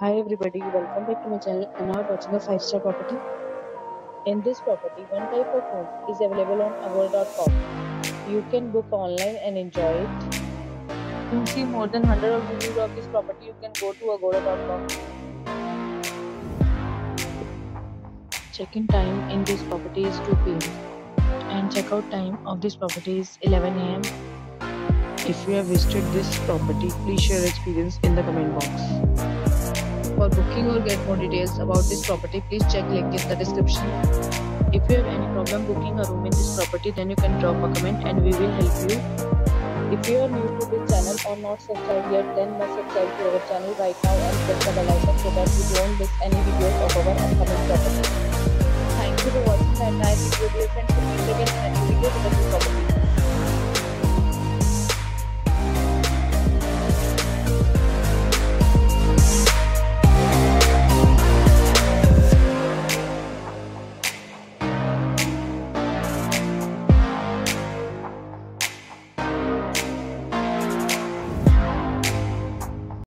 Hi everybody, welcome back to my channel and now watching a 5-star property. In this property, one type of room is available on Agora.com. You can book online and enjoy it. To see more than 100 of reviews of this property, you can go to Agora.com. Check-in time in this property is 2 p.m. and check-out time of this property is 11 a.m. If you have visited this property, please share your experience in the comment box. For booking or get more details about this property, please check link in the description. If you have any problem booking a room in this property, then you can drop a comment and we will help you. If you are new to this channel or not subscribed yet, then must subscribe to our channel right now and press the bell icon so that you don't miss any videos of our upcoming property. Thank you for watching and I will be your friends to meet again in a new video with a new property.